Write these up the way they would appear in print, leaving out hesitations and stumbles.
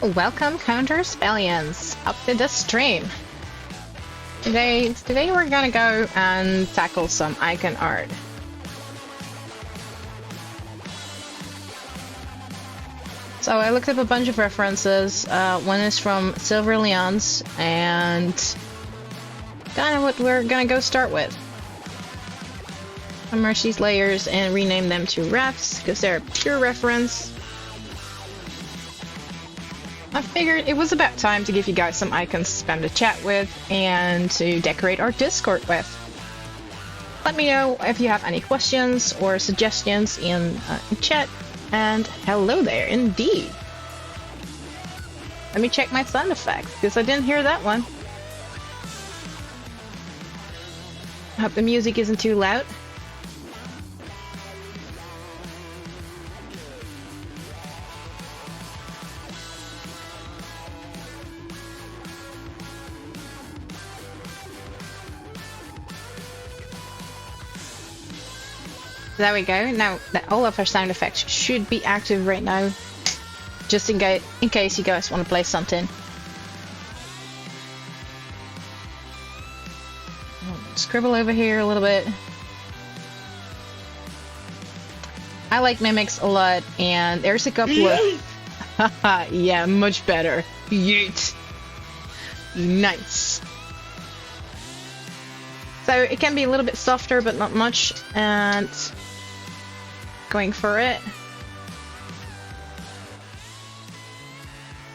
Welcome, counter-spellions, up to the stream. Today we're gonna go and tackle some icon art. So I looked up a bunch of references. One is from 𝘾𝙪𝙣𝙪𝙣𝙧𝙨, and kind of what we're gonna go start with. Merge these layers and rename them to refs because they're a pure reference. I figured it was about time to give you guys some icons to spend a chat with and to decorate our Discord with. Let me know if you have any questions or suggestions in chat. And hello there, indeed. Let me check my sound effects because I didn't hear that one. I hope the music isn't too loud. There we go. Now that all of our sound effects should be active right now, just in case you guys want to play something. Scribble over here a little bit. I like mimics a lot, and there's a couple of haha, yeah, much better. Yeet. Nice. So it can be a little bit softer, but not much, and going for it.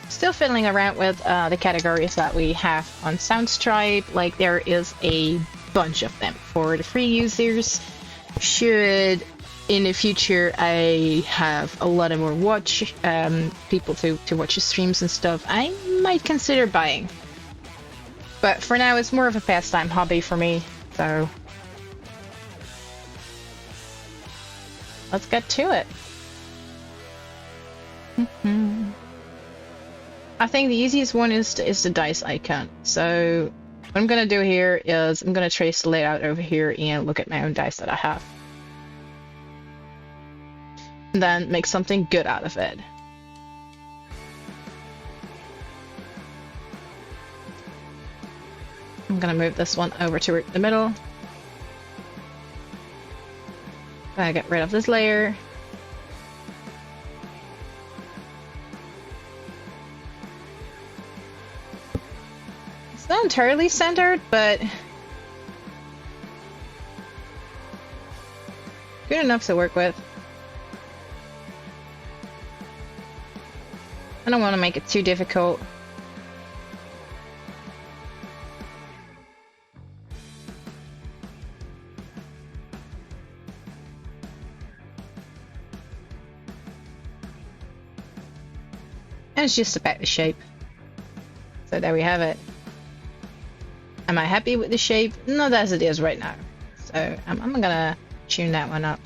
Still fiddling around with the categories that we have on Soundstripe. Like, there is a bunch of them for the free users. Should in the future I have a lot of more people to watch the streams and stuff, I might consider buying. But for now, it's more of a pastime hobby for me. So let's get to it. I think the easiest one is the dice icon. So what I'm gonna do here is I'm gonna trace the layout over here and look at my own dice that I have, and then make something good out of it. I'm gonna move this one over to the middle. Gonna get rid of this layer. It's not entirely centered, but good enough to work with. I don't want to make it too difficult. And it's just about the shape. So there we have it. Am I happy with the shape? Not as it is right now. So I'm gonna tune that one up.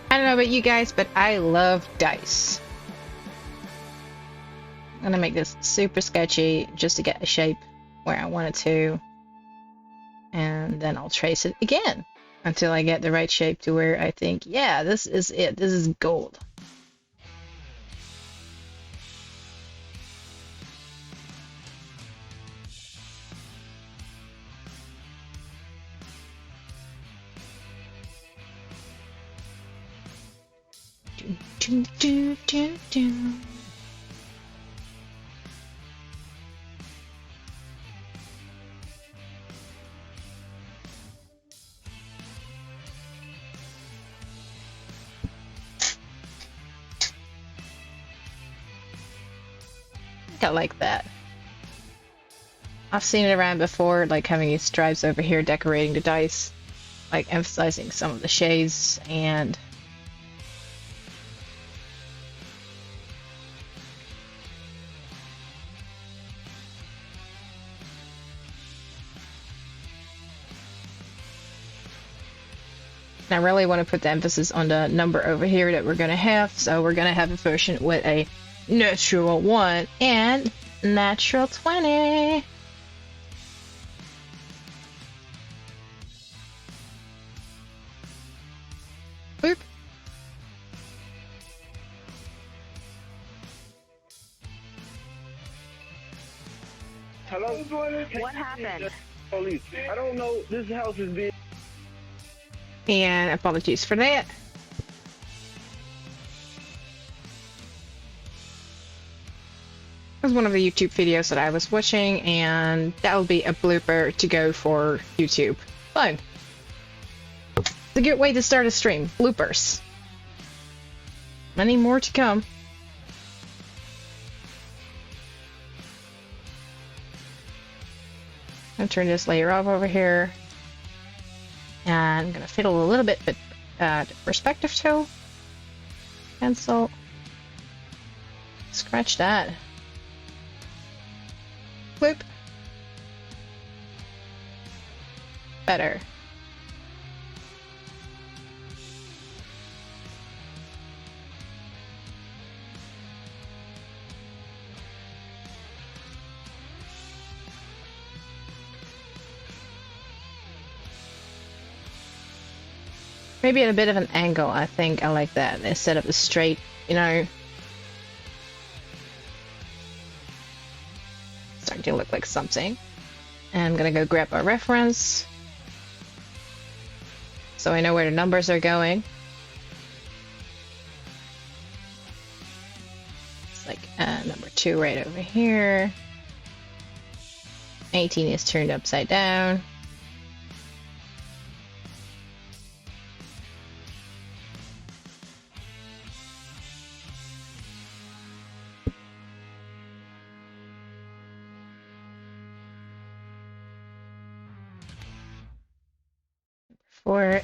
I don't know about you guys, but I love dice. I'm gonna make this super sketchy just to get a shape where I want it to. And then I'll trace it again until I get the right shape to where I think, yeah, this is it. This is gold. I like that. I've seen it around before, like having these stripes over here decorating the dice, like emphasizing some of the shades and And I really want to put the emphasis on the number over here that we're going to have. So we're going to have a version with a natural 1 and natural 20. Boop. Hello? What happened? Police. I don't know. This house is being... And apologies for that. It was one of the YouTube videos that I was watching, and that'll be a blooper to go for YouTube. Fun. It's a good way to start a stream. Bloopers. Many more to come. I'll turn this layer off over here. And I'm gonna fiddle a little bit with the perspective tool. Cancel. Scratch that. Bloop. Better. Maybe at a bit of an angle, I think I like that, instead of a straight, you know. Starting to look like something. And I'm gonna go grab a reference, so I know where the numbers are going. It's like number 2 right over here. 18 is turned upside down.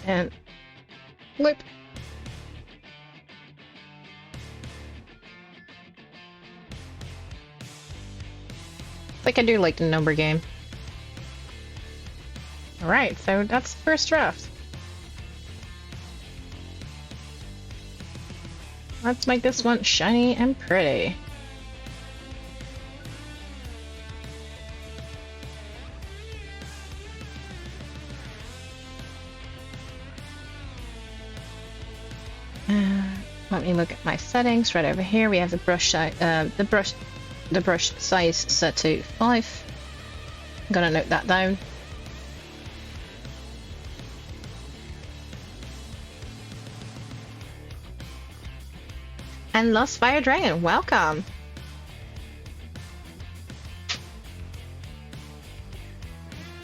And flip. Like I do like the number game. Alright, so that's the first draft. Let's make this one shiny and pretty. Let me look at my settings right over here. We have the brush size, the brush size set to 5. I'm gonna note that down. And Lost Fire Dragon, welcome.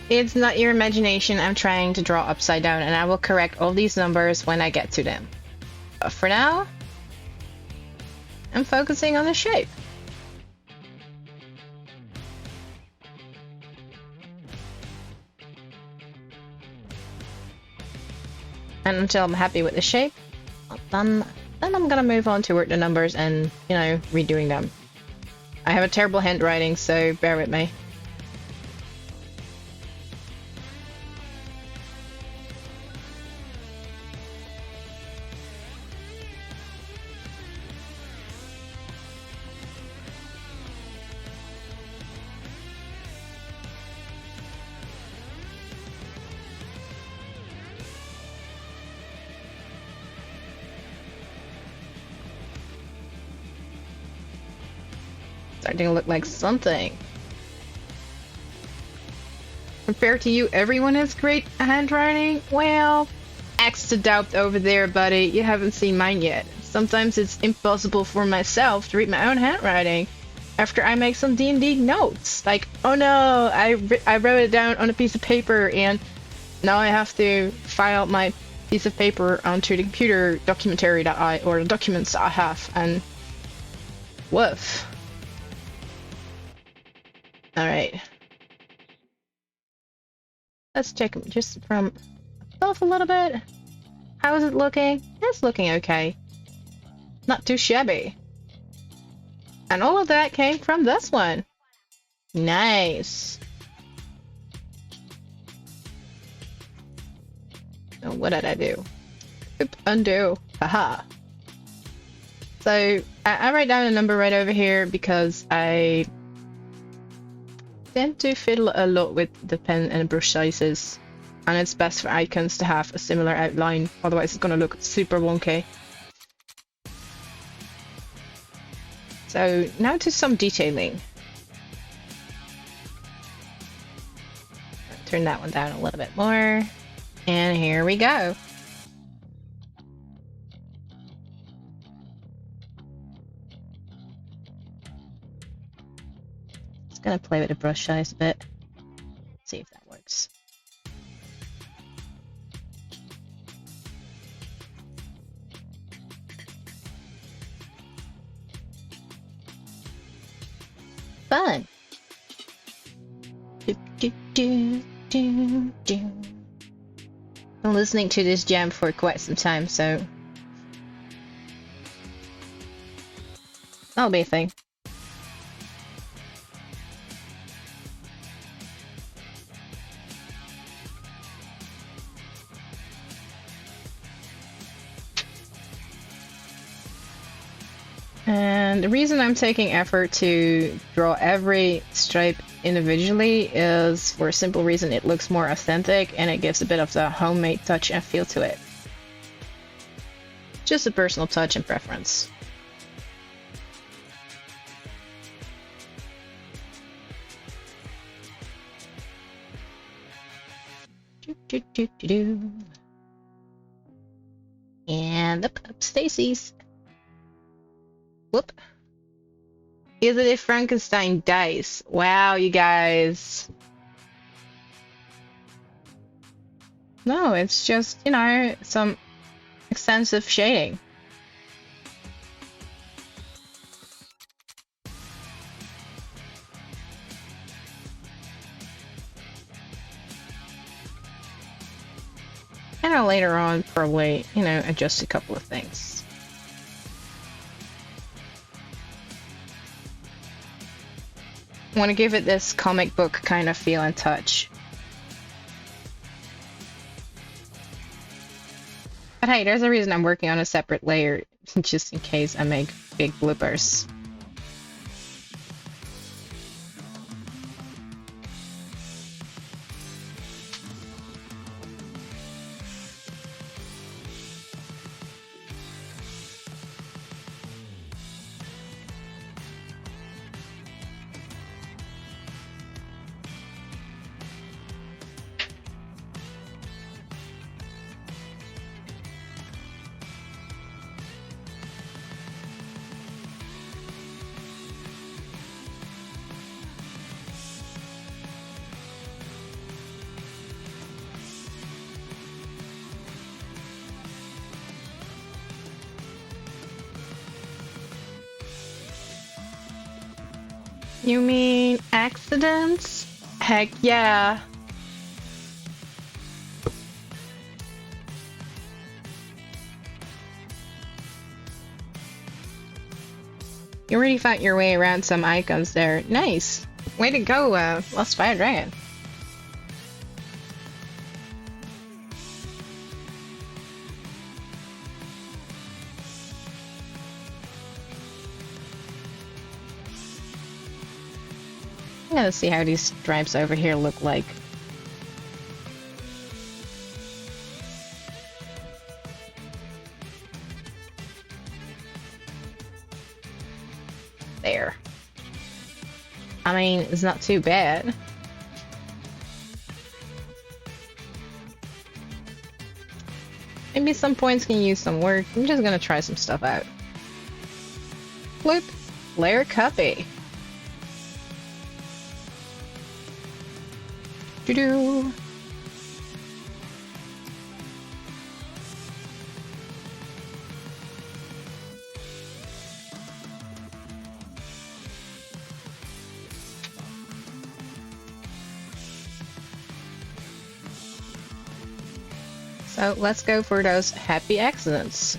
It's not your imagination. I'm trying to draw upside down, and I will correct all these numbers when I get to them. But for now, I'm focusing on the shape. And until I'm happy with the shape, then I'm gonna move on to work the numbers and, you know, redoing them. I have a terrible handwriting, so bear with me. Starting to look like something. Compared to you, everyone has great handwriting? Well, axe to doubt over there, buddy. You haven't seen mine yet. Sometimes it's impossible for myself to read my own handwriting after I make some D&D notes. Like, oh no, I wrote it down on a piece of paper and now I have to file my piece of paper onto the computer documentary that or the documents I have, and woof. Alright. Let's check just from above a little bit. How is it looking? It's looking okay. Not too shabby. And all of that came from this one. Nice. So what did I do? Oop, undo. Haha. So I write down a number right over here because I tend to fiddle a lot with the pen and brush sizes, and it's best for icons to have a similar outline, otherwise it's going to look super wonky. So now to some detailing. Turn that one down a little bit more, and here we go. Just gonna play with the brush size a bit, see if that works. Fun. Been listening to this jam for quite some time, so that'll be a thing. And the reason I'm taking effort to draw every stripe individually is for a simple reason: it looks more authentic and it gives a bit of the homemade touch and feel to it. Just a personal touch and preference. And up Stacy's. Whoop. Is it a Frankenstein dice? Wow, you guys. No, it's just, you know, some extensive shading. And I'll later on probably, you know, adjust a couple of things. Want to give it this comic book kind of feel and touch. But hey, there's a reason I'm working on a separate layer, just in case I make big bloopers. You mean accidents? Heck yeah. You already found your way around some icons there. Nice. Way to go, Lost Fire Dragon. I'm gonna see how these stripes over here look like. There. I mean, it's not too bad. Maybe some points can use some work. I'm just gonna try some stuff out. Flip. Layer copy. Doo-doo. So let's go for those happy accidents.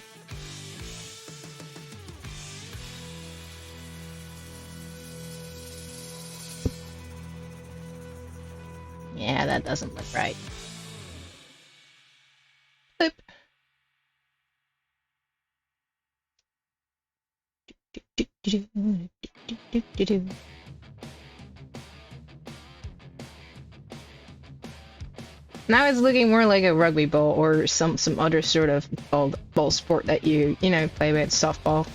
Yeah, that doesn't look right. Boop. Now it's looking more like a rugby ball or some other sort of ball sport that you know play with, softball.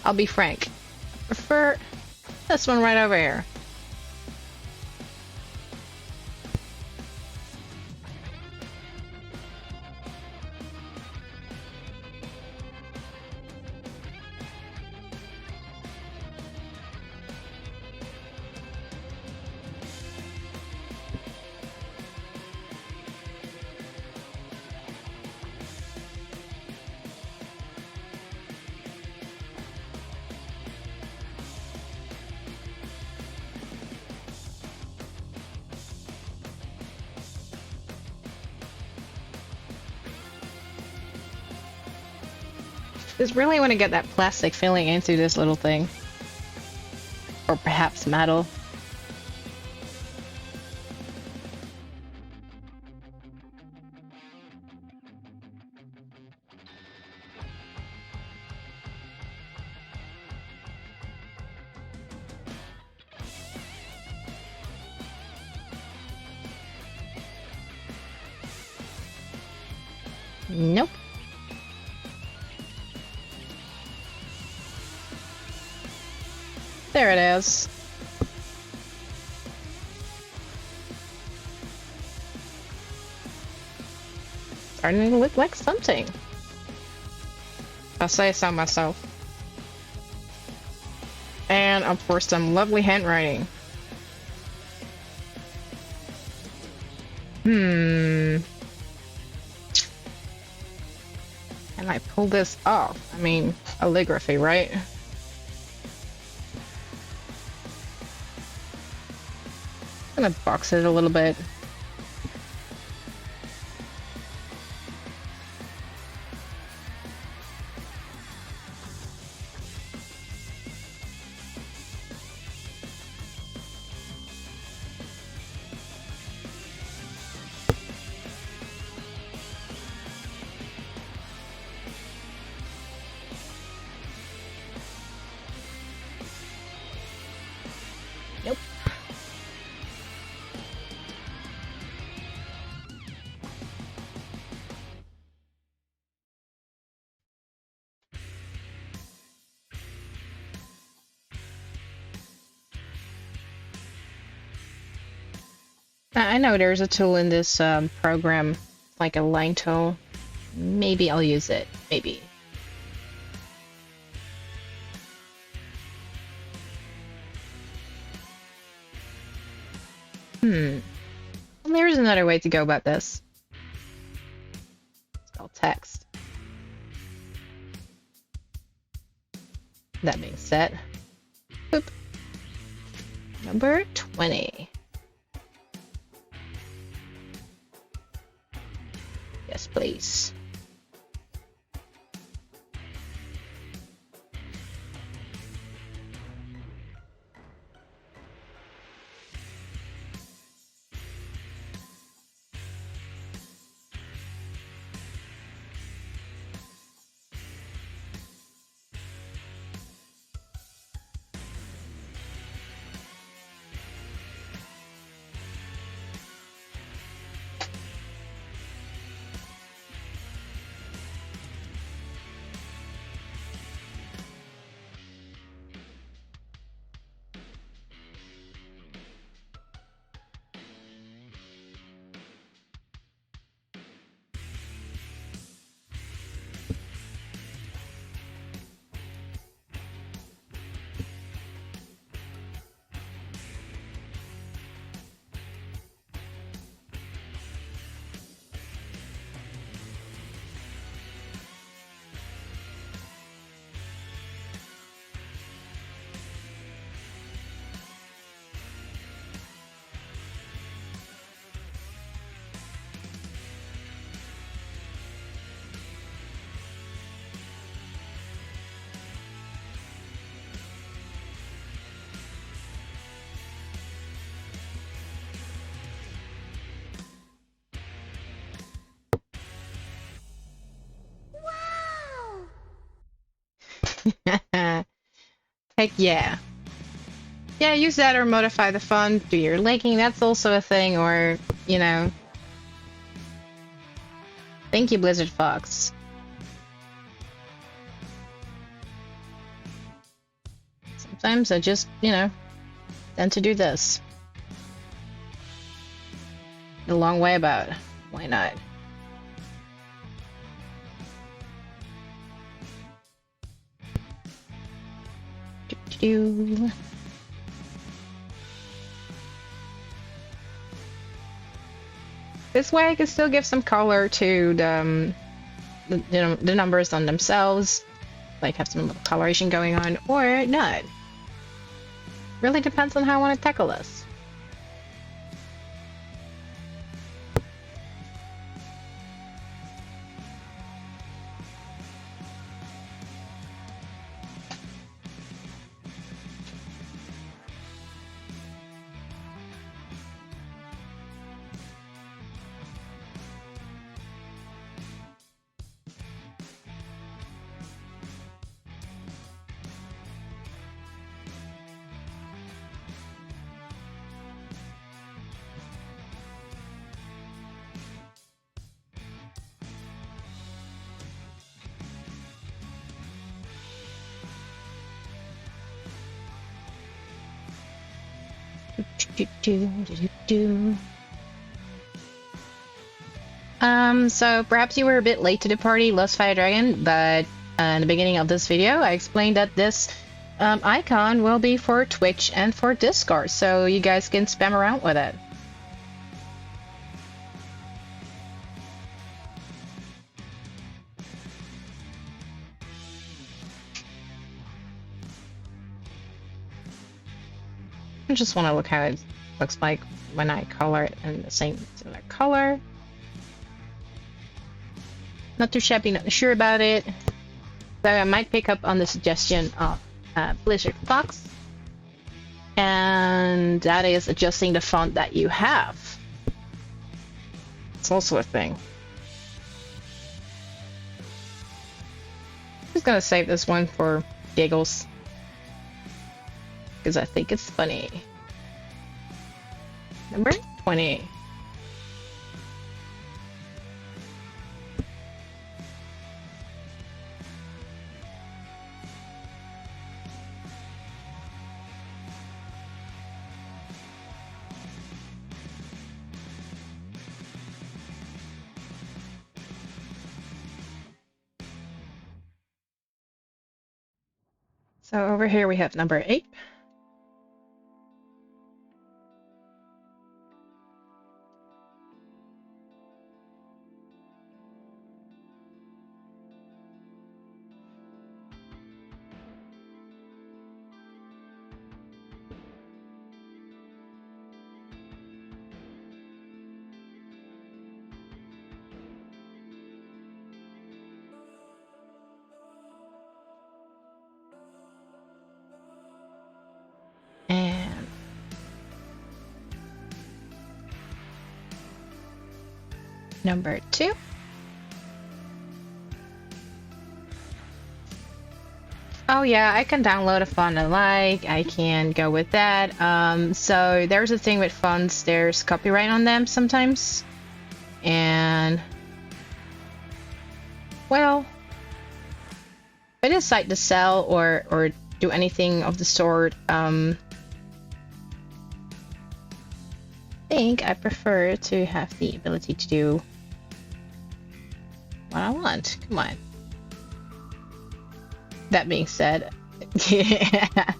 I'll be frank, I prefer this one right over here. Just really want to get that plastic filling into this little thing. Or perhaps metal. Nope. There it is. Starting to look like something. I'll say so myself. And up for some lovely handwriting. Can I pull this off? I mean, calligraphy, right? I'm gonna box it a little bit. Nope. I know there's a tool in this program, like a line tool. Maybe I'll use it. Maybe. Well, there's another way to go about this. Spell text. That being said, boop. Number 20. Yes, please. Heck yeah. Yeah, use that or modify the font, do your linking, that's also a thing, or, you know. Thank you, Blizzard Fox. Sometimes I just, you know, tend to do this. A long way about. Why not? Do. This way I can still give some color to the numbers on themselves, like have some little coloration going on, or not. Really depends on how I want to tackle this. So perhaps you were a bit late to the party, Lost Fire Dragon, but in the beginning of this video I explained that this icon will be for Twitch and for Discord, so you guys can spam around with it. I just want to look how it looks like when I color it in the same similar color. Not too shabby, not sure about it. So I might pick up on the suggestion of Blizzard Fox. And that is adjusting the font that you have. It's also a thing. I'm just gonna save this one for giggles, because I think it's funny. Number 20. So over here we have number 8. And number 2. Oh yeah, I can download a font I like. I can go with that. So there's a thing with fonts, there's copyright on them sometimes. And well, if I decide to sell or do anything of the sort, I think I prefer to have the ability to do what I want. Come on. That being said, yeah.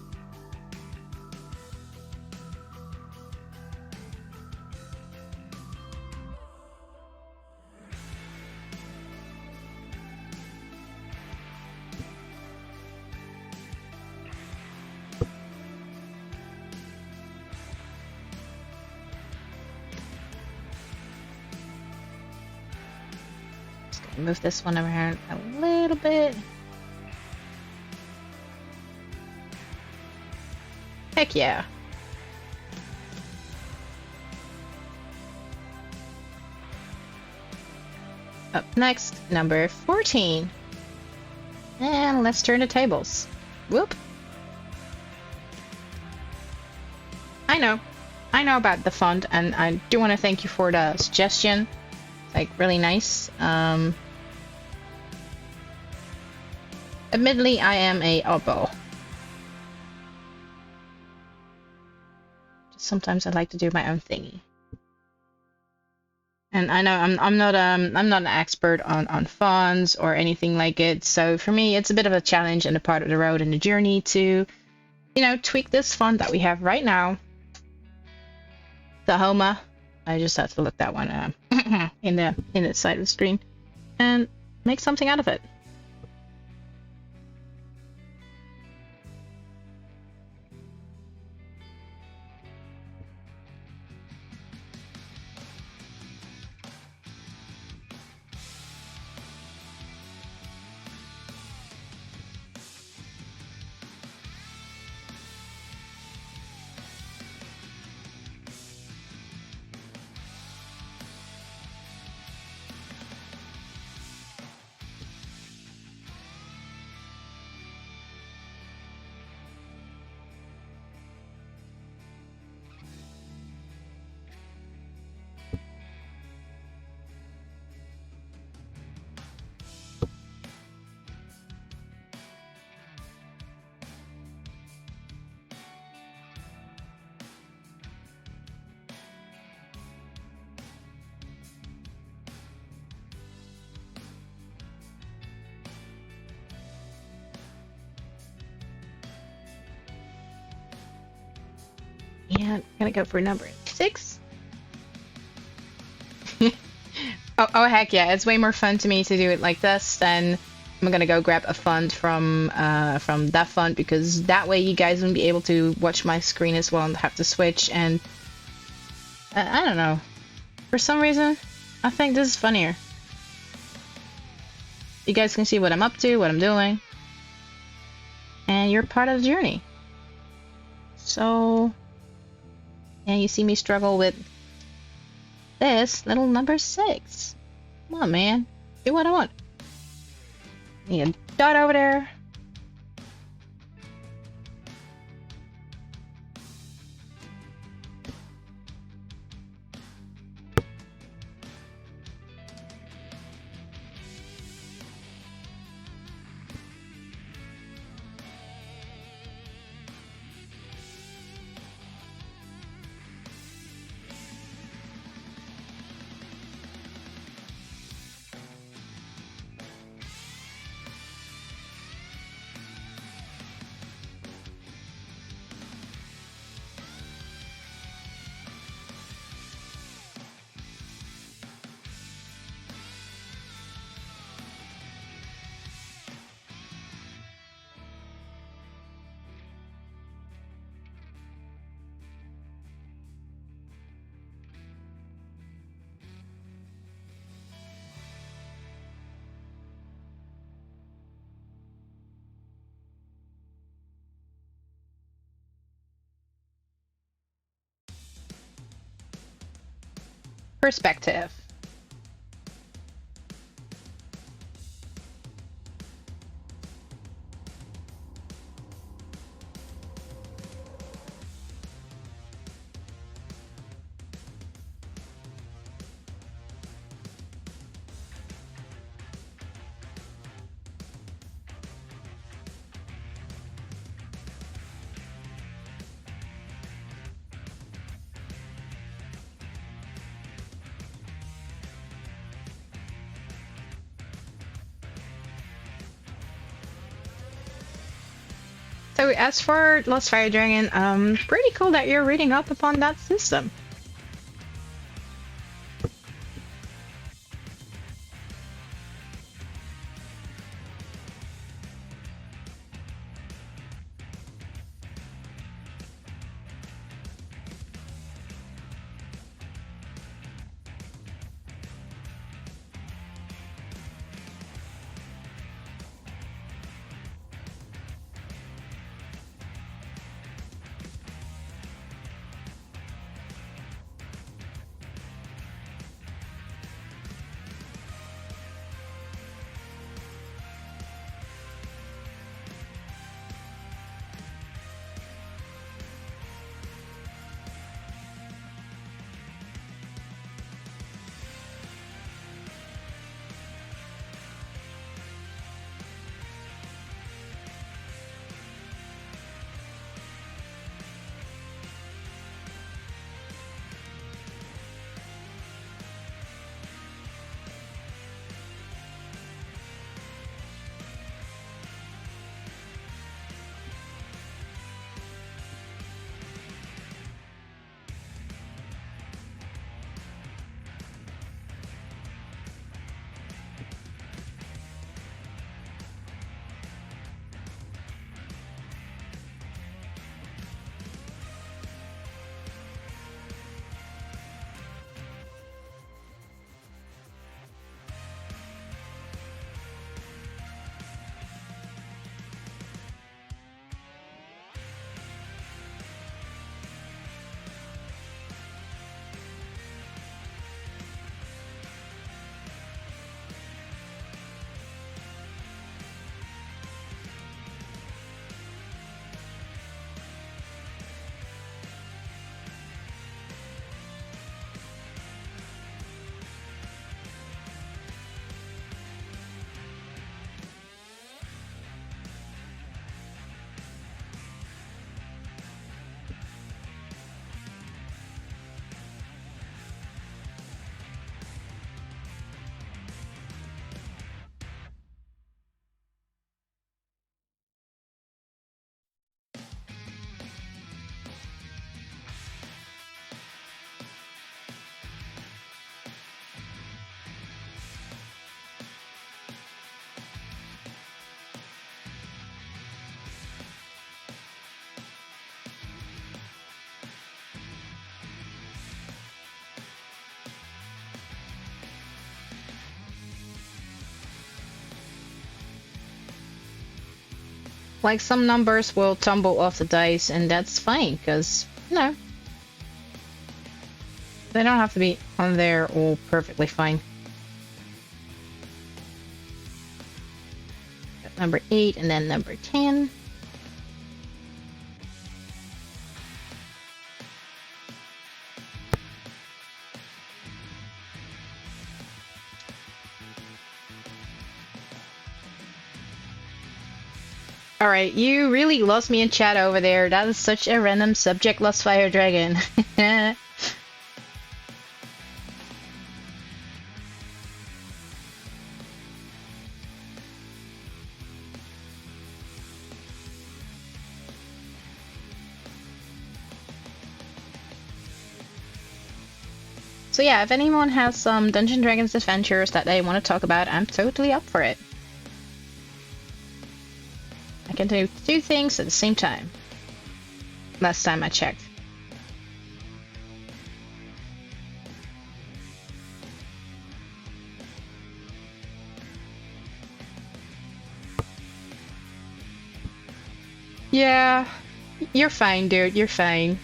Just gonna move this one around a little bit. Heck yeah. Up next, number 14. And let's turn the tables. Whoop. I know about the font, and I do want to thank you for the suggestion. It's like really nice. Admittedly, I am a oddball. Sometimes I like to do my own thingy. And I know I'm not an expert on fonts or anything like it, so for me it's a bit of a challenge and a part of the road and the journey to, you know, tweak this font that we have right now. The Homa. I just had to look that one in the side of the screen and make something out of it. And I'm gonna go for number 6. oh heck yeah, it's way more fun to me to do it like this than I'm gonna go grab a font from that font, because that way you guys won't be able to watch my screen as well and have to switch. And I don't know, for some reason I think this is funnier. You guys can see what I'm up to, what I'm doing, and you're part of the journey. So and you see me struggle with this little number 6. Come on, man. Do what I want. Need a dot over there. Perspective. So as for Lost Fire Dragon, pretty cool that you're reading up upon that system. Like, some numbers will tumble off the dice, and that's fine, because, you know, they don't have to be on there all perfectly fine. Got number 8 and then number 10. Alright, you really lost me in chat over there. That is such a random subject, Lost Fire Dragon. So yeah, if anyone has some Dungeons & Dragons adventures that they want to talk about, I'm totally up for it. I can do 2 things at the same time. Last time I checked. Yeah, you're fine, dude. You're fine.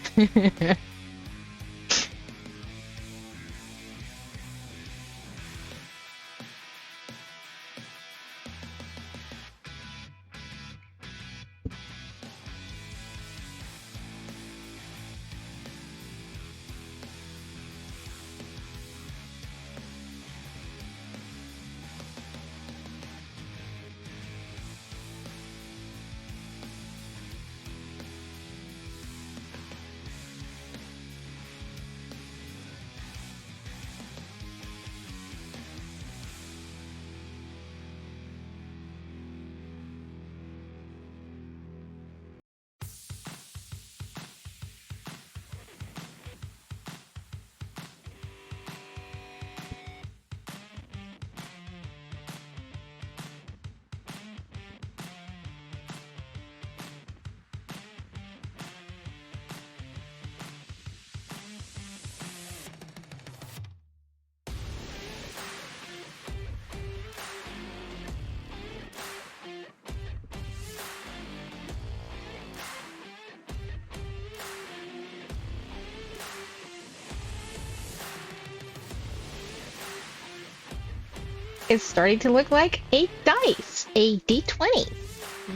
It's starting to look like a dice, a d20.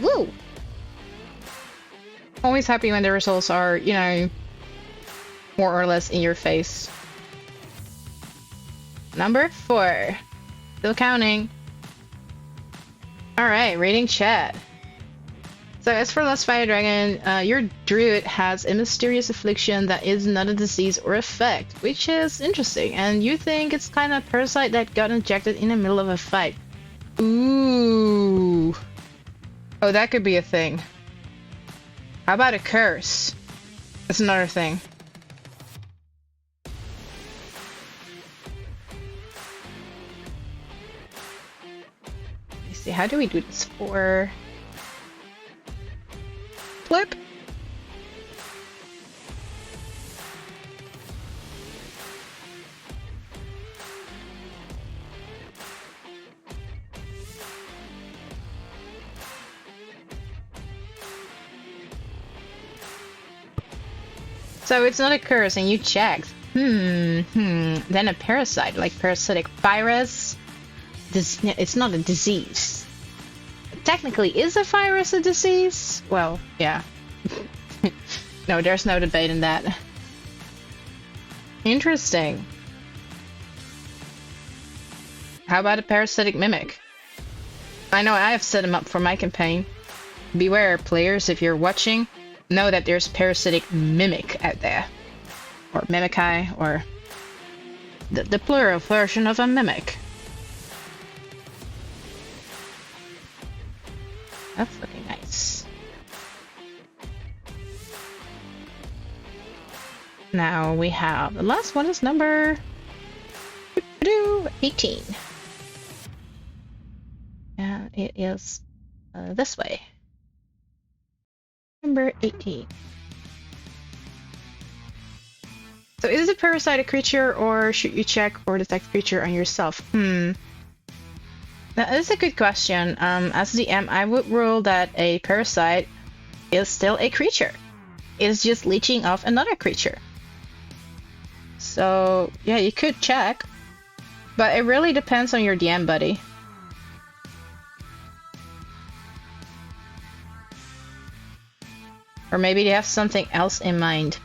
Woo! Always happy when the results are, you know, more or less in your face. Number 4. Still counting. Alright, reading chat. So as for Lost Fire Dragon, your druid has a mysterious affliction that is not a disease or effect, which is interesting, and you think it's kind of a parasite that got injected in the middle of a fight. Ooh. Oh, that could be a thing. How about a curse? That's another thing. Let me see, how do we do this for... Flip. So it's not a curse, and you checked. Then a parasite, like parasitic virus. It's not a disease. Technically, is a virus a disease? Well, yeah. No, there's no debate in that. Interesting. How about a parasitic mimic? I know I have set him up for my campaign. Beware, players, if you're watching, know that there's parasitic mimic out there. Or mimici, or the plural version of a mimic. That's looking nice. Now we have the last one is number 18. And it is this way. Number 18. So is a parasite a creature, or should you check or detect creature on yourself? That That is a good question. As the DM, I would rule that a parasite is still a creature. It's just leeching off another creature. So, yeah, you could check. But it really depends on your DM, buddy. Or maybe they have something else in mind.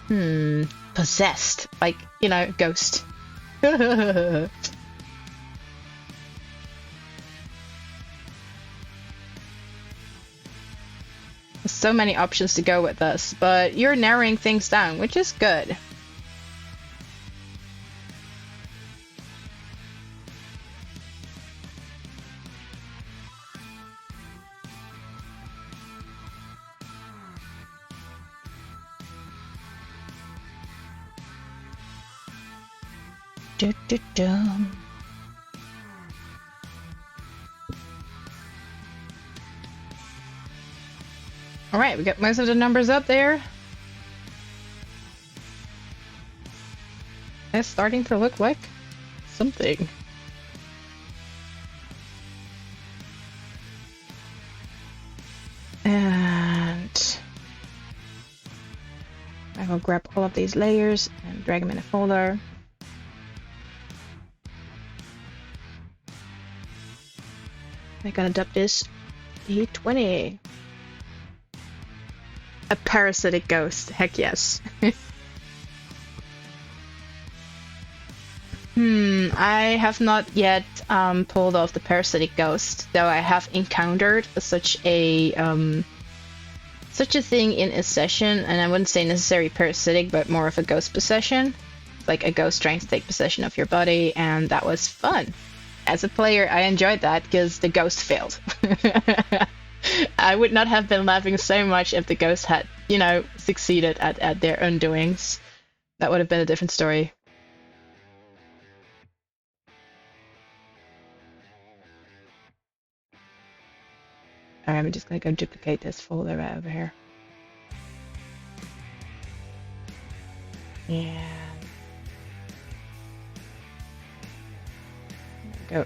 Possessed. Like, you know, ghost. There's so many options to go with this, but you're narrowing things down, which is good. Alright, we got most of the numbers up there. It's starting to look like something. And I will grab all of these layers and drag them in a folder. I'm gonna dub this D20. A parasitic ghost, heck yes. I have not yet pulled off the parasitic ghost, though I have encountered such a thing in a session, and I wouldn't say necessarily parasitic, but more of a ghost possession. Like a ghost trying to take possession of your body, and that was fun. As a player, I enjoyed that because the ghost failed. I would not have been laughing so much if the ghost had, you know, succeeded at their undoings. That would have been a different story. Alright, I'm just gonna go duplicate this folder right over here. Yeah. There we go.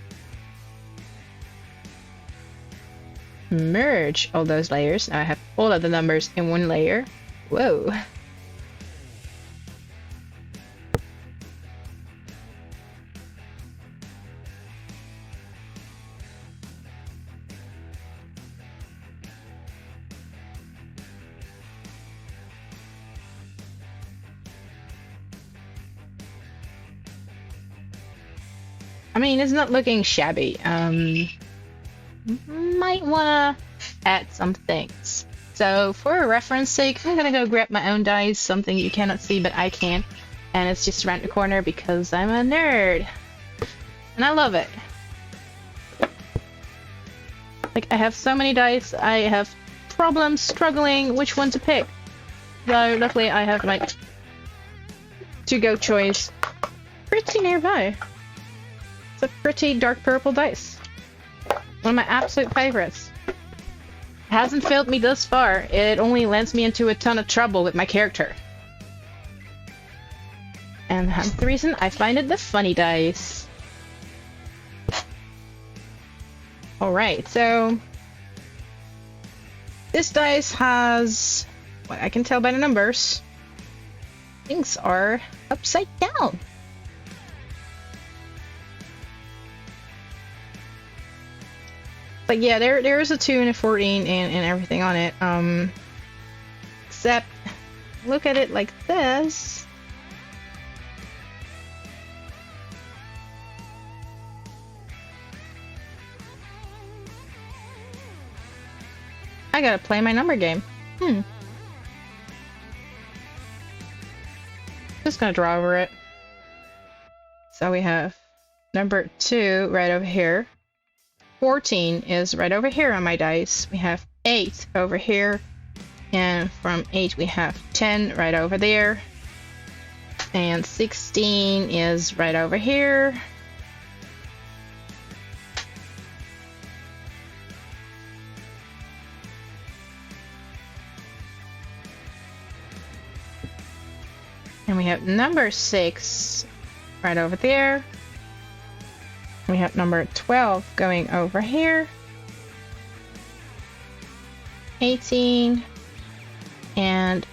Merge all those layers. Now I have all of the numbers in one layer. Whoa. I mean, it's not looking shabby. Might wanna add some things. So for a reference sake, I'm gonna go grab my own dice, something you cannot see but I can, and it's just around the corner because I'm a nerd and I love it. Like, I have so many dice, I have problems struggling which one to pick. So luckily I have my to-go choice pretty nearby. It's a pretty dark purple dice. One of my absolute favorites. Hasn't failed me thus far. It only lands me into a ton of trouble with my character. And that's the reason I find it the funny dice. Alright, so this dice has, what I can tell by the numbers, things are upside down. But yeah, there is a 2 and a 14 and everything on it. Except, look at it like this. I gotta play my number game. Just gonna draw over it. So we have number 2 right over here. 14 is right over here on my dice. We have 8 over here, and from 8 we have 10 right over there, and 16 is right over here. And we have number 6 right over there. We have number 12 going over here. 18 and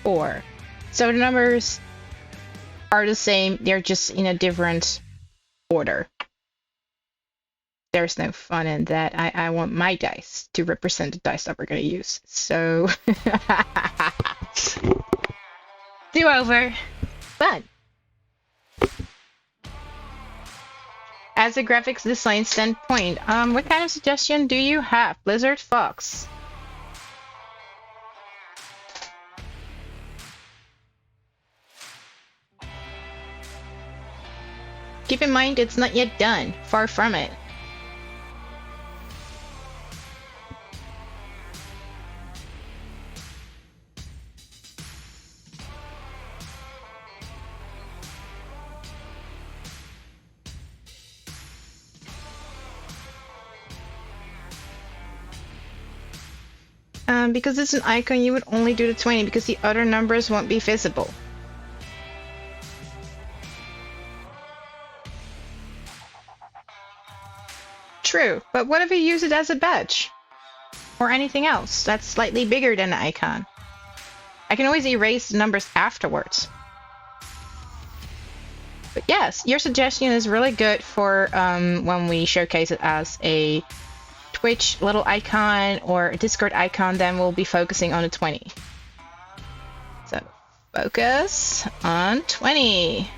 4. So the numbers are the same, they're just in a different order. There's no fun in that. I want my dice to represent the dice that we're gonna use. So do over. Fun. As a graphics design standpoint, what kind of suggestion do you have, Blizzard Fox? Keep in mind, it's not yet done. Far from it. Because it's an icon, you would only do the 20 because the other numbers won't be visible. True, but what if you use it as a badge? Or anything else that's slightly bigger than the icon? I can always erase the numbers afterwards. But yes, your suggestion is really good for when we showcase it as a Twitch little icon or a Discord icon, then we'll be focusing on the 20. So, focus on 20.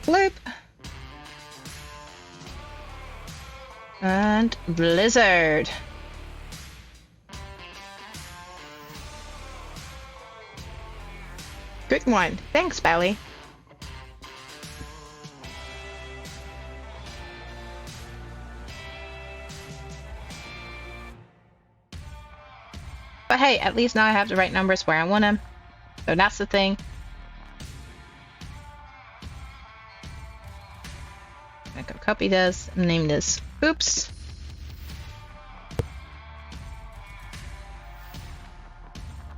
Bloop. And Blizzard. Good one. Thanks, Bally. But hey, at least now I have the right numbers where I want them. So that's the thing. I'm gonna copy this and name this Oops.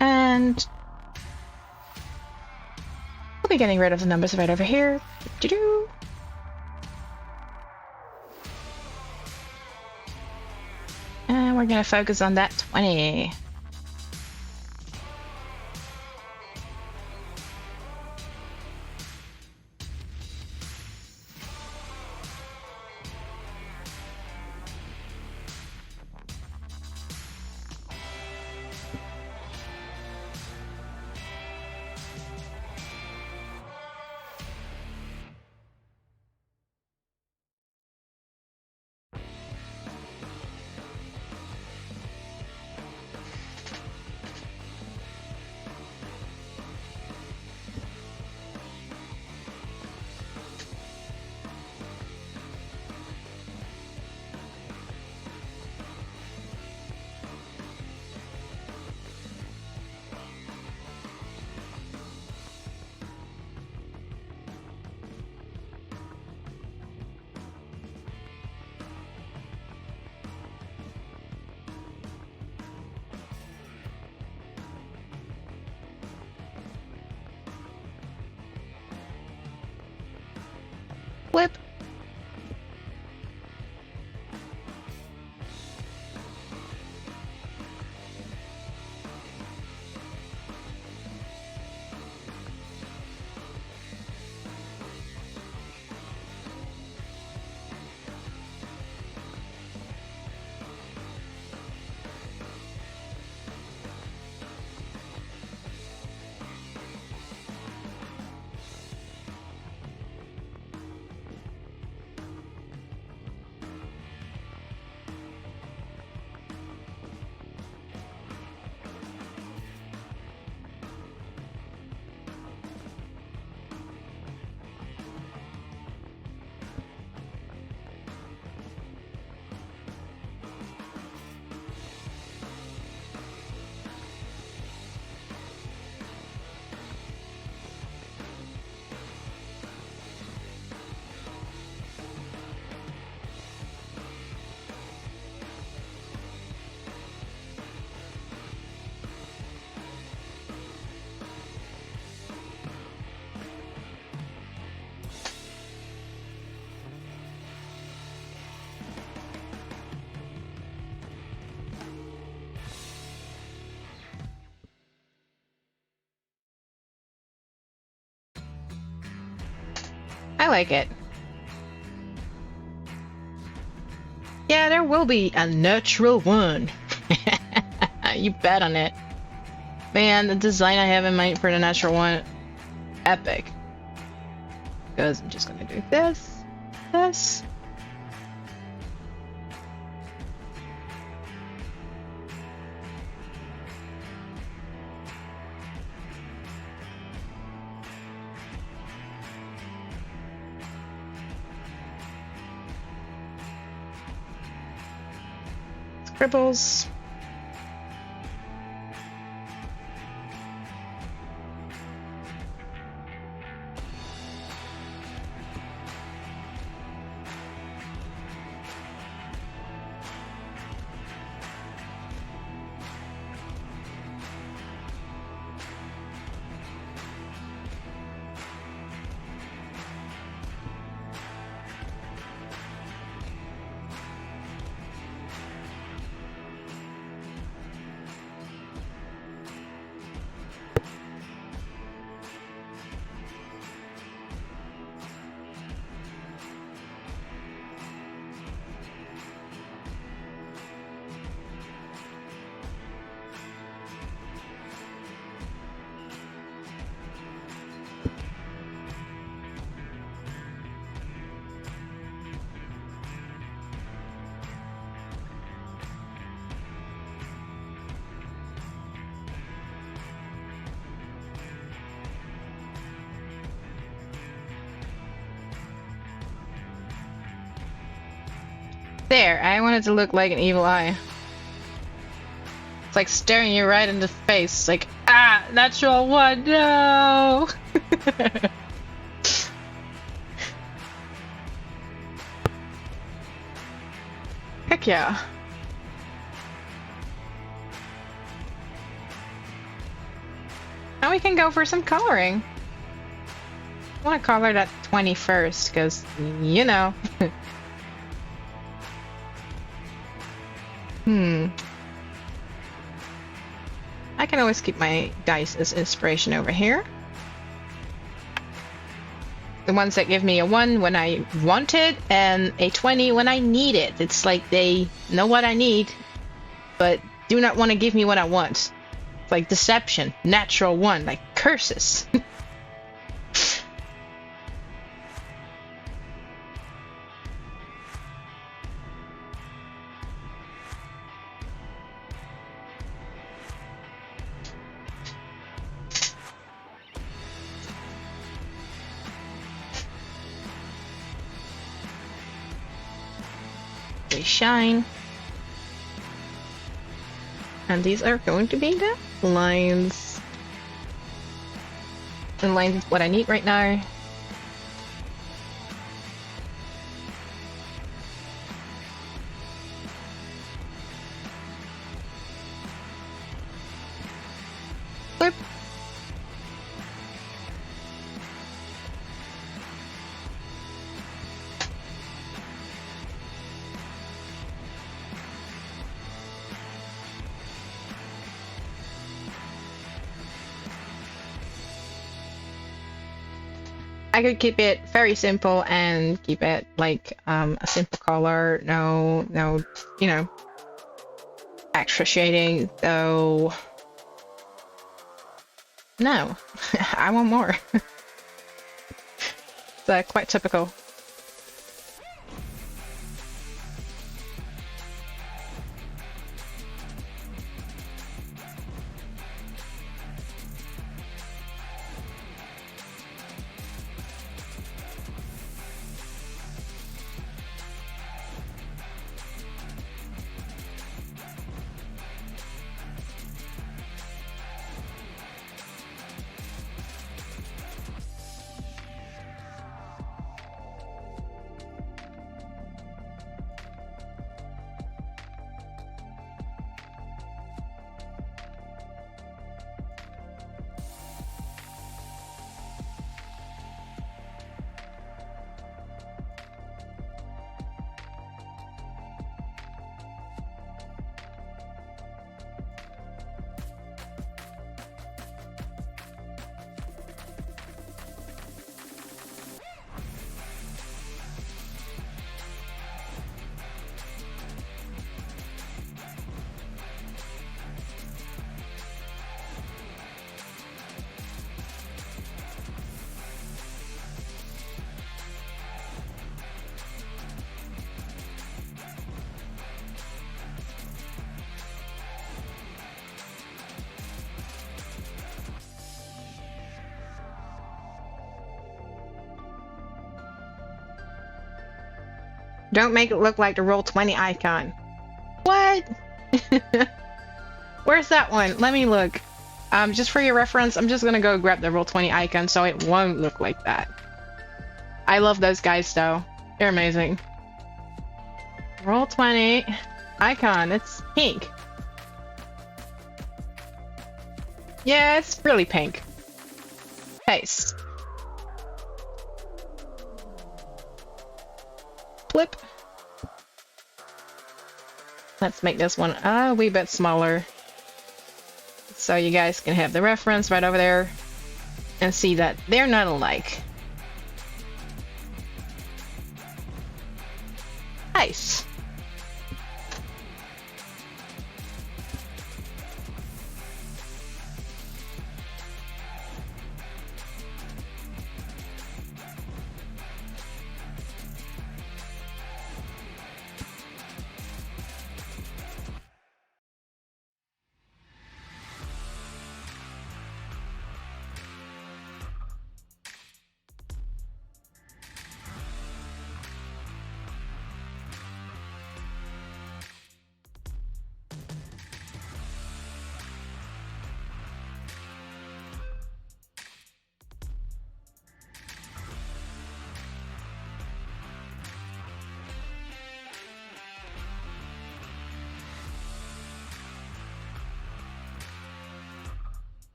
And we'll be getting rid of the numbers right over here. Doo-doo. And we're gonna focus on that 20. I like it. Yeah, there will be a natural one. You bet on it. Man, the design I have in mind for the natural one, epic. Because I'm just gonna do this, this. Scribbles. There, I want it to look like an evil eye. It's like staring you right in the face, like, ah, natural one, no! Heck yeah. Now we can go for some coloring. I want to color that 21st, because, you know. I can always keep my dice as inspiration over here. The ones that give me a 1 when I want it, and a 20 when I need it. It's like they know what I need, but do not want to give me what I want. It's like deception, natural 1, like curses. They shine. And these are going to be the lines. And lines is what I need right now. Flip. I could keep it very simple and keep it like a simple color, no, you know, extra shading, though. No, I want more. It's quite typical. Don't make it look like the Roll20 icon. What? Where's that one? Let me look. Just for your reference, I'm just gonna go grab the Roll20 icon so it won't look like that. I love those guys though. They're amazing. Roll20 icon. It's pink. Yeah, it's really pink. Paste. Flip. Let's make this one a wee bit smaller, so you guys can have the reference right over there and see that they're not alike. Nice.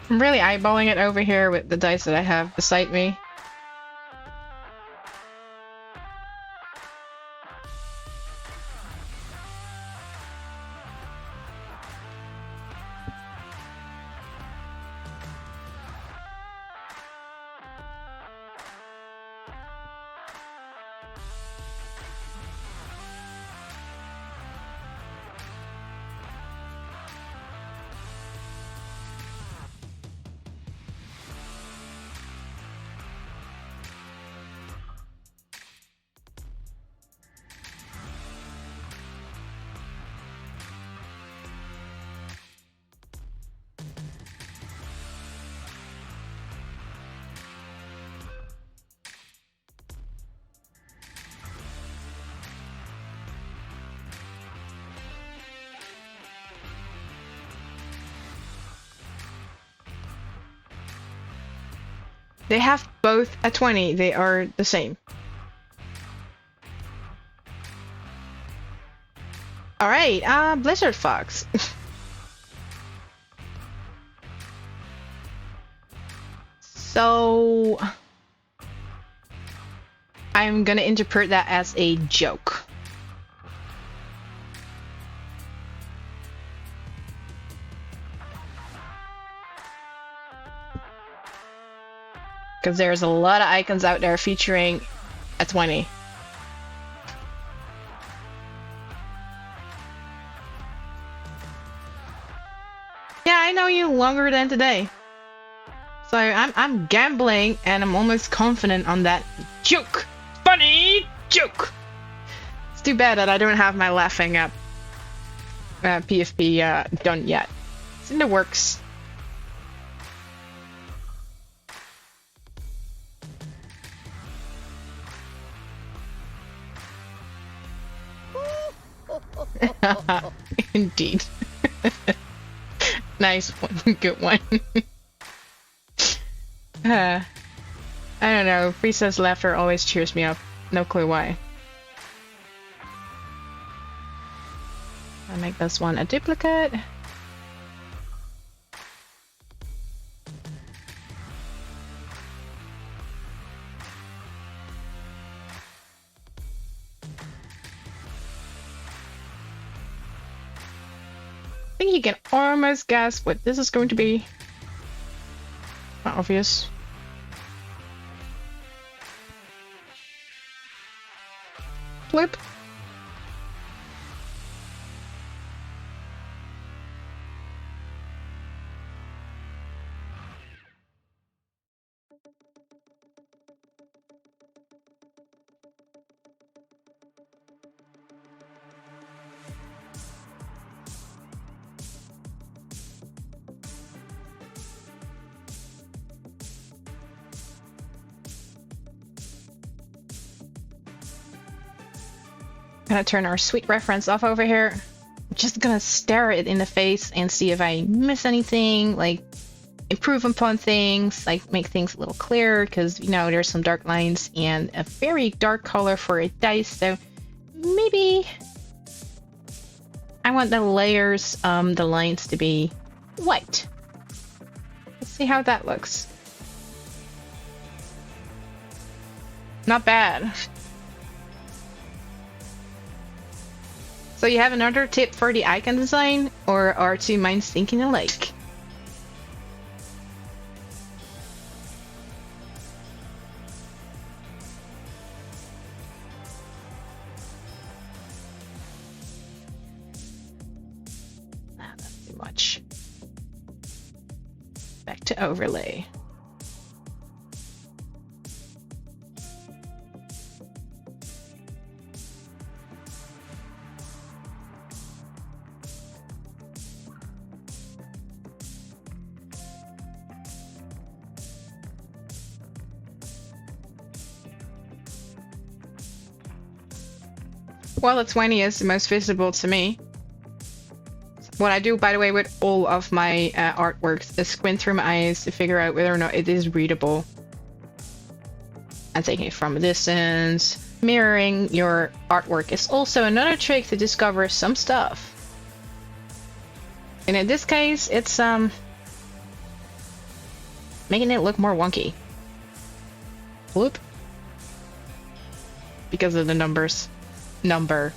I'm really eyeballing it over here with the dice that I have beside me. They have both a 20. They are the same. Alright, Blizzard Fox. So I'm gonna interpret that as a joke. Because there's a lot of icons out there featuring a 20. Yeah, I know you longer than today. So I'm gambling and I'm almost confident on that joke. Funny joke. It's too bad that I don't have my laughing up PFP done yet. It's in the works. Indeed. Nice one. Good one. I don't know. Frisa's laughter always cheers me up. No clue why. I'll make this one a duplicate. I think you can almost guess what this is going to be. Not obvious. Flip. gonna turn our sweet reference off over here. Just gonna stare it in the face and see if I miss anything, like improve upon things, like make things a little clearer, because you know there's some dark lines and a very dark color for a dice, so maybe I want the layers, the lines to be white. Let's see how that looks. Not bad. So you have another tip for the icon design, or are two minds thinking alike? Ah, that's too much. Back to overlay. Well, it's Mania is the most visible to me. What I do, by the way, with all of my artworks is squint through my eyes to figure out whether or not it is readable. I'm taking it from a distance. Mirroring your artwork is also another trick to discover some stuff. And in this case, it's making it look more wonky. Whoop. Because of the numbers. Number.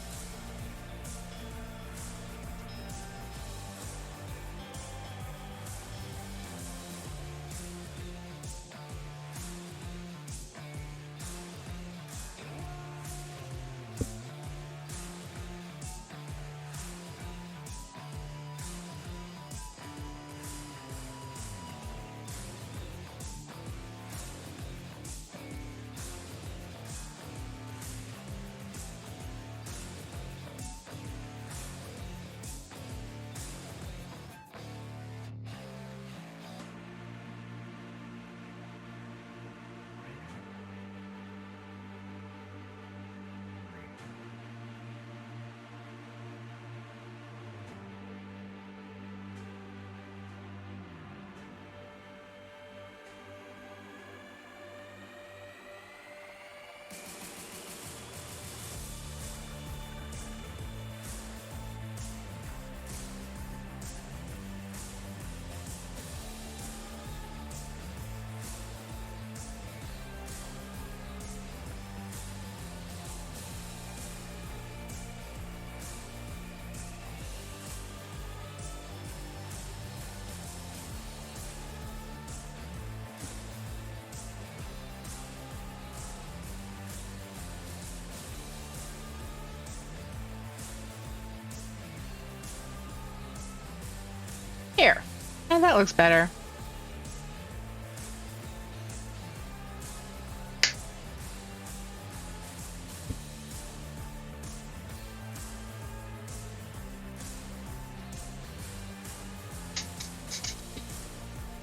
Here. And that looks better.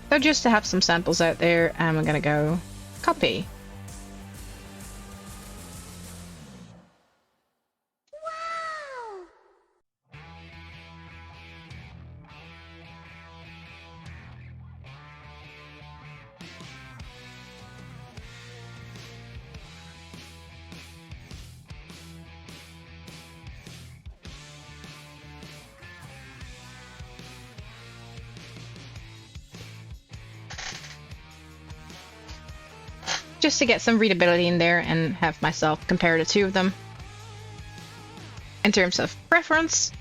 So just to have some samples out there, I'm gonna go copy. Just to get some readability in there and have myself compare the two of them. In terms of preference,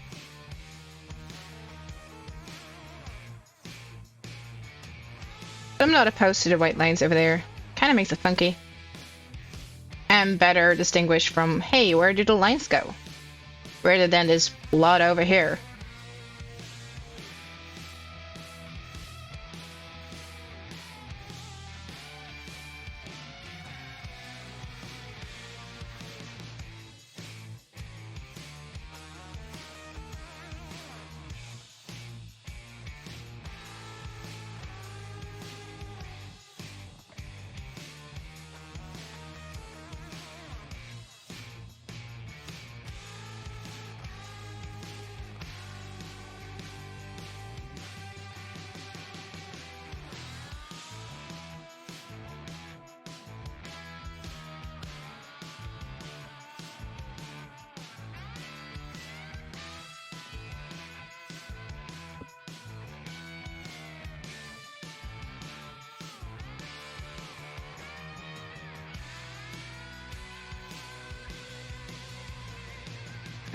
I'm not opposed to the white lines over there. Kind of makes it funky. And better distinguished from, hey, where did the lines go? Rather than this blood over here.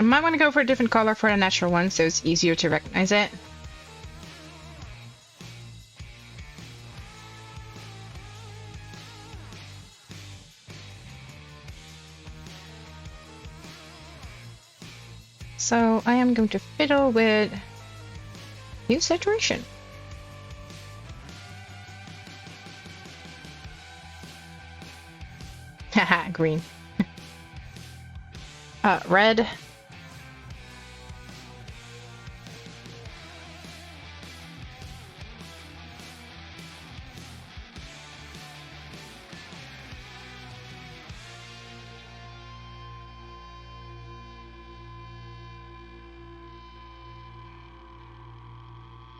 I might want to go for a different color for the natural one so it's easier to recognize it. So I am going to fiddle with hue saturation. Haha, green. Red.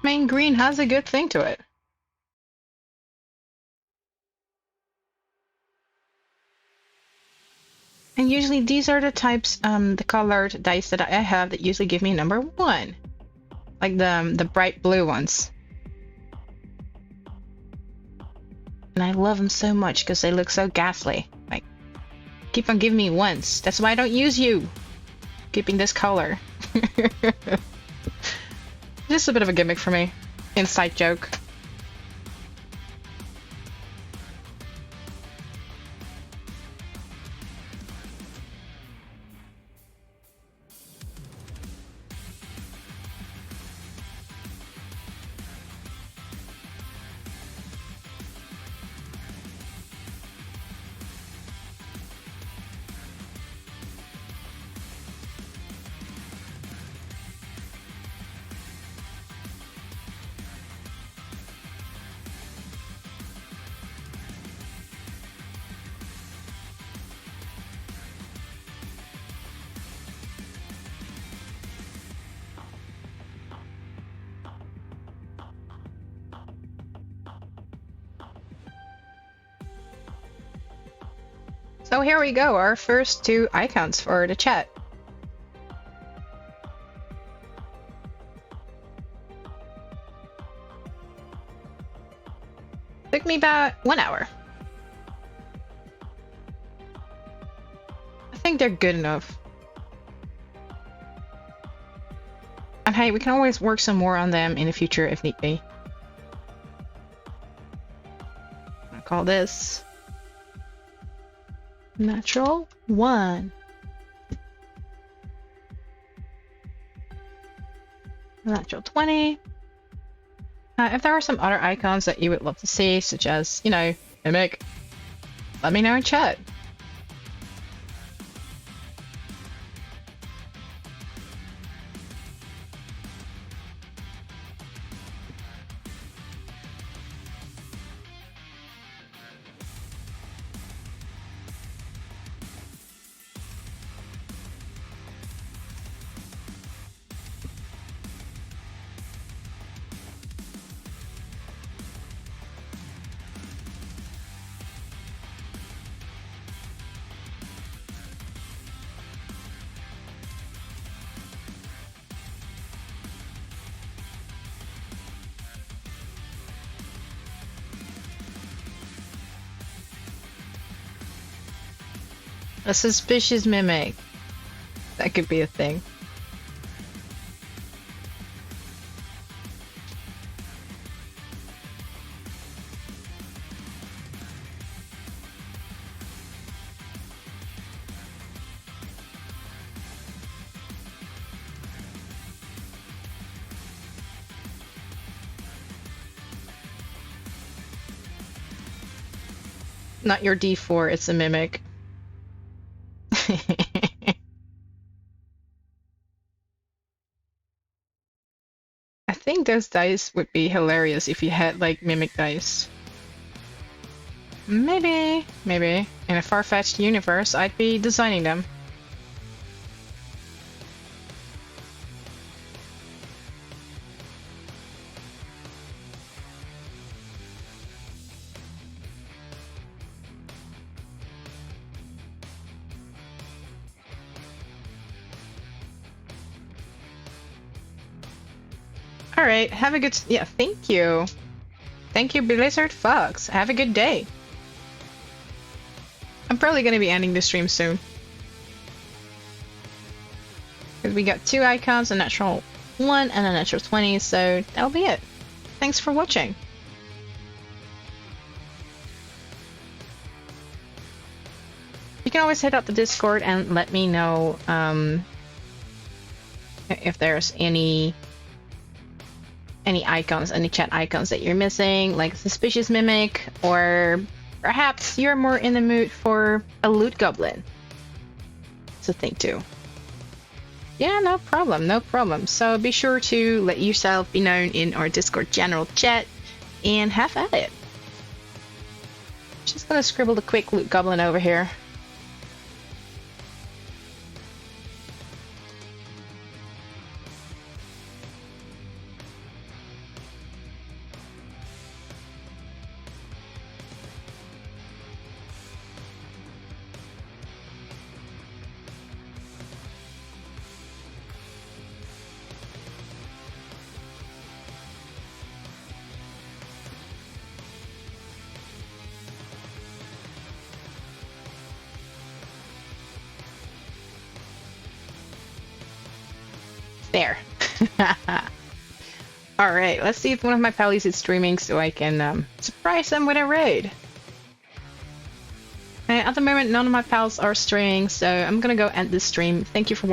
I mean, green has a good thing to it. And usually these are the types, the colored dice that I have that usually give me number 1. Like the bright blue ones. And I love them so much because they look so ghastly. Like, keep on giving me ones. That's why I don't use you. Keeping this color. Just a bit of a gimmick for me. Inside joke. So here we go, our first 2 icons for the chat. Took me about 1 hour. I think they're good enough. And hey, we can always work some more on them in the future if need be. I'll call this Natural 1. Natural 20. If there are some other icons that you would love to see, such as, you know, Mimic, let me know in chat. A suspicious mimic. That could be a thing. Not your D4, it's a mimic. I think those dice would be hilarious if you had like mimic dice. Maybe in a far-fetched universe I'd be designing them. All right, have a good, yeah, thank you. Thank you, Blizzard Fox. Have a good day. I'm probably going to be ending the stream soon. Because we got 2 icons, a natural 1 and a natural 20, so that'll be it. Thanks for watching. You can always hit up the Discord and let me know if there's any icons, any chat icons that you're missing, like Suspicious Mimic, or perhaps you're more in the mood for a loot goblin. It's a thing too. Yeah, no problem, no problem. So be sure to let yourself be known in our Discord general chat and have at it. Just gonna scribble the quick loot goblin over here. There. Alright, let's see if one of my pals is streaming so I can surprise them with a raid. At the moment, none of my pals are streaming, so I'm gonna go end this stream. Thank you for watching.